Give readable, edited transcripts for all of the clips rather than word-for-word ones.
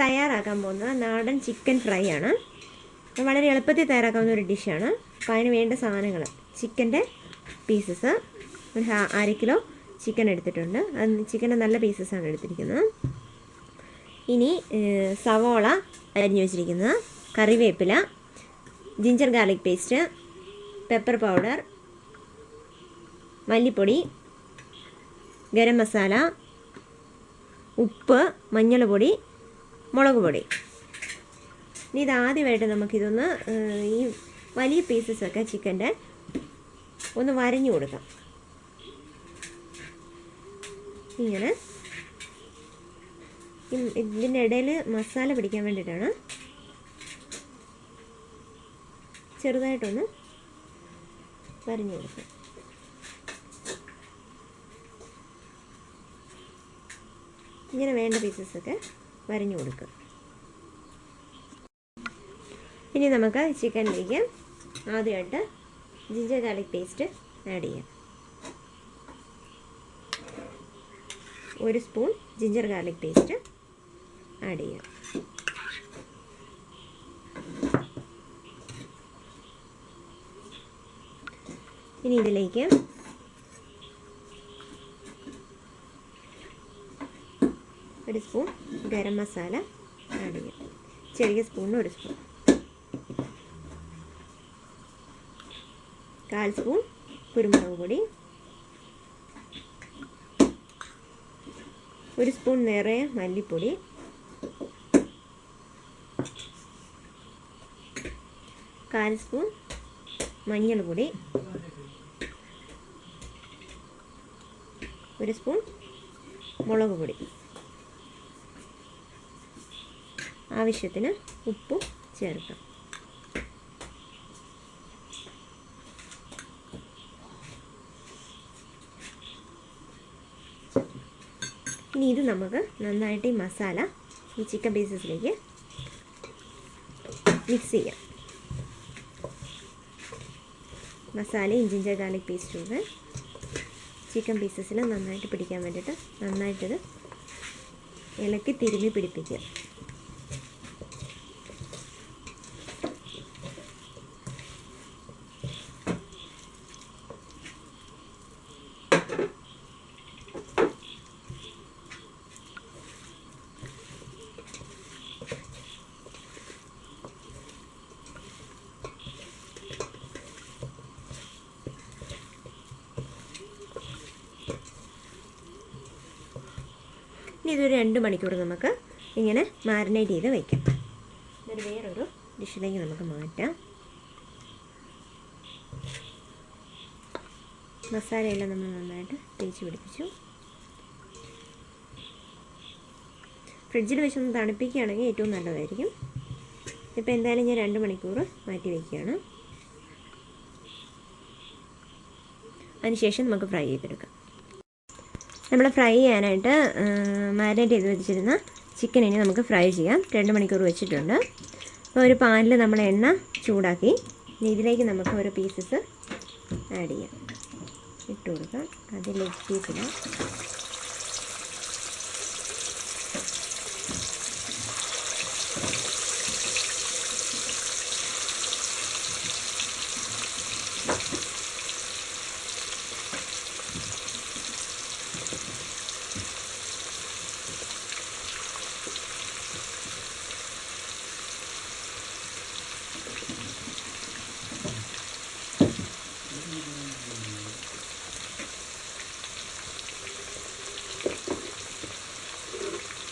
തയ്യാറാക്കാൻ പോകുന്നത് നാടൻ ചിക്കൻ ഫ്രൈ ആണ്. വളരെ എളുപ്പത്തിൽ തയ്യാറാക്കാവുന്ന ഒരു ഡിഷാണ്. അപ്പോൾ അതിന് വേണ്ട സാധനങ്ങൾ: ചിക്കൻ്റെ പീസസ്, ഒരു 1/2 കിലോ ചിക്കൻ എടുത്തിട്ടുണ്ട്. അത് ചിക്കൻ്റെ നല്ല പീസസാണ് എടുത്തിരിക്കുന്നത്. ഇനി സവോള അരിഞ്ഞു വെച്ചിരിക്കുന്നത്, കറിവേപ്പില, ginger garlic paste, pepper powder, മല്ലിപ്പൊടി, ഗരം മസാല, ഉപ്പ്, മഞ്ഞൾപ്പൊടി, മുളക് പൊടി. ഇനി ഇതാദ്യമായിട്ട് നമുക്കിതൊന്ന് ഈ വലിയ പീസസൊക്കെ ചിക്കൻ്റെ ഒന്ന് വരഞ്ഞു കൊടുക്കാം. ഇങ്ങനെ ഇതിൻ്റെ ഇടയിൽ മസാല പിടിക്കാൻ വേണ്ടിയിട്ടാണ്. ചെറുതായിട്ടൊന്ന് വരഞ്ഞു കൊടുക്കാം. ഇങ്ങനെ വേണ്ട പീസസൊക്കെ വരഞ്ഞു കൊടുക്കുക. ഇനി നമുക്ക് ചിക്കനിലേക്ക് ആദ്യമായിട്ട് ജിഞ്ചർ ഗാർലിക് പേസ്റ്റ് ആഡ് ചെയ്യാം. 1 spoon ginger garlic paste add ചെയ്യാം. ഇനി ഇതിലേക്ക് ഒരു സ്പൂൺ ഗരം മസാല ആഡ് ചെയ്യാം. ചെറിയ സ്പൂണിന് 1 സ്പൂൺ. 1/4 സ്പൂൺ കുരുമുളക് പൊടി, 1 സ്പൂൺ നിറയെ മല്ലിപ്പൊടി, 1/4 സ്പൂൺ മഞ്ഞൾപ്പൊടി, 1 സ്പൂൺ മുളക് പൊടി, ആവശ്യത്തിന് ഉപ്പും ചേർക്കാം. ഇനി ഇത് നമുക്ക് നന്നായിട്ട് ഈ മസാല ഈ ചിക്കൻ പീസസിലേക്ക് മിക്സ് ചെയ്യാം. മസാലയും ജിഞ്ചർ ഗാർലിക് പേസ്റ്റും ഒക്കെ ചിക്കൻ പീസസിൽ നന്നായിട്ട് പിടിക്കാൻ വേണ്ടിയിട്ട് നന്നായിട്ടിത് ഇളക്കി തിരുമ്മി പിടിപ്പിക്കുക. ഇനി ഇതൊരു 2 മണിക്കൂർ നമുക്ക് ഇങ്ങനെ മാരിനേറ്റ് ചെയ്ത് വയ്ക്കാം. ഇതൊരു വേറൊരു ഡിഷിലേക്ക് നമുക്ക് മാറ്റാം. മസാലയെല്ലാം നമ്മൾ നന്നായിട്ട് തേച്ച് പിടിപ്പിച്ചു. ഫ്രിഡ്ജിൽ വെച്ചൊന്ന് തണുപ്പിക്കുകയാണെങ്കിൽ ഏറ്റവും നല്ലതായിരിക്കും. ഇപ്പോൾ എന്തായാലും ഞാൻ 2 മണിക്കൂർ മാറ്റി വയ്ക്കുകയാണ്. അതിനുശേഷം നമുക്ക് ഫ്രൈ ചെയ്തെടുക്കാം. നമ്മൾ ഫ്രൈ ചെയ്യാനായിട്ട് മാരിനേറ്റ് ചെയ്ത് വെച്ചിരുന്ന ചിക്കൻ ഇനി നമുക്ക് ഫ്രൈ ചെയ്യാം. 2 മണിക്കൂർ വെച്ചിട്ടുണ്ട്. അപ്പോൾ ഒരു പാനിൽ നമ്മൾ എണ്ണ ചൂടാക്കി ഇതിലേക്ക് നമുക്ക് ഓരോ പീസസ് ആഡ് ചെയ്യാം. ഇട്ട് കൊടുക്കാം. അതിൽ ലെഗ് പീസിന്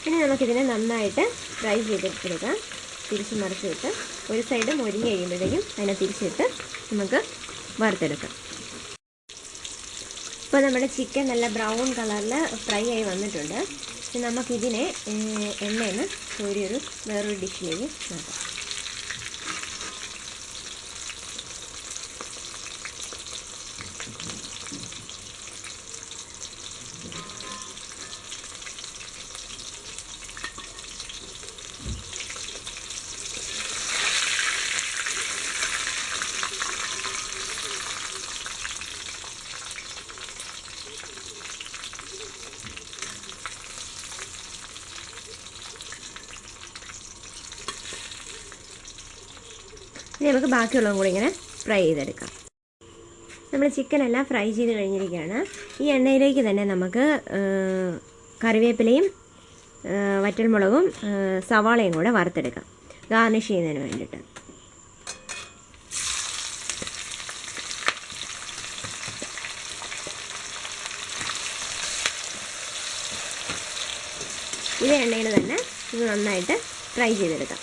ഇനി നമുക്കിതിനെ നന്നായിട്ട് ഫ്രൈ ചെയ്തെടുക്കാം. തിരിച്ച് മറിച്ചിട്ട് ഒരു സൈഡ് മൊരിഞ്ഞ് കഴിയുമ്പോഴേക്കും അതിനെ തിരിച്ചിട്ട് നമുക്ക് വറുത്തെടുക്കാം. ഇപ്പോൾ നമ്മുടെ ചിക്കൻ നല്ല ബ്രൗൺ കളറിൽ ഫ്രൈ ആയി വന്നിട്ടുണ്ട്. നമുക്കിതിനെ എണ്ണയിൽ നിന്ന് കോരിയൊരു വേറൊരു ഡിഷിലേക്ക് നോക്കാം. ഇനി നമുക്ക് ബാക്കിയുള്ളതും കൂടി ഇങ്ങനെ ഫ്രൈ ചെയ്തെടുക്കാം. നമ്മൾ ചിക്കൻ എല്ലാം ഫ്രൈ ചെയ്ത് കഴിഞ്ഞിരിക്കുകയാണ്. ഈ എണ്ണയിലേക്ക് തന്നെ നമുക്ക് കറിവേപ്പിലയും വറ്റൽമുളകും സവാളയും കൂടെ വറുത്തെടുക്കാം ഗാർണിഷ് ചെയ്യുന്നതിന് വേണ്ടിയിട്ട്. ഇതേ എണ്ണയിൽ തന്നെ ഇത് നന്നായിട്ട് ഫ്രൈ ചെയ്തെടുക്കാം.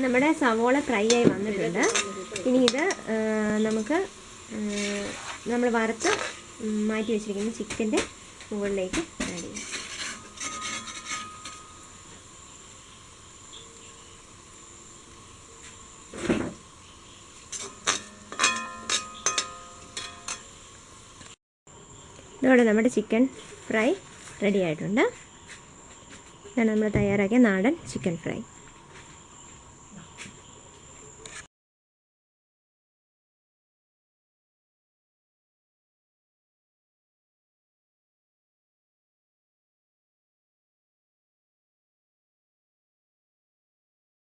നമ്മുടെ സവോള ഫ്രൈ ആയി വന്നിട്ടുണ്ട്. ഇനി ഇത് നമുക്ക് നമ്മൾ വറുത്ത് മാറ്റി വെച്ചിരിക്കുന്ന ചിക്കൻ്റെ മുകളിലേക്ക് ആഡ് ചെയ്യാം. ഇതോടെ നമ്മുടെ ചിക്കൻ ഫ്രൈ റെഡി ആയിട്ടുണ്ട്. ഇതാണ് നമ്മൾ തയ്യാറാക്കിയ നാടൻ ചിക്കൻ ഫ്രൈ.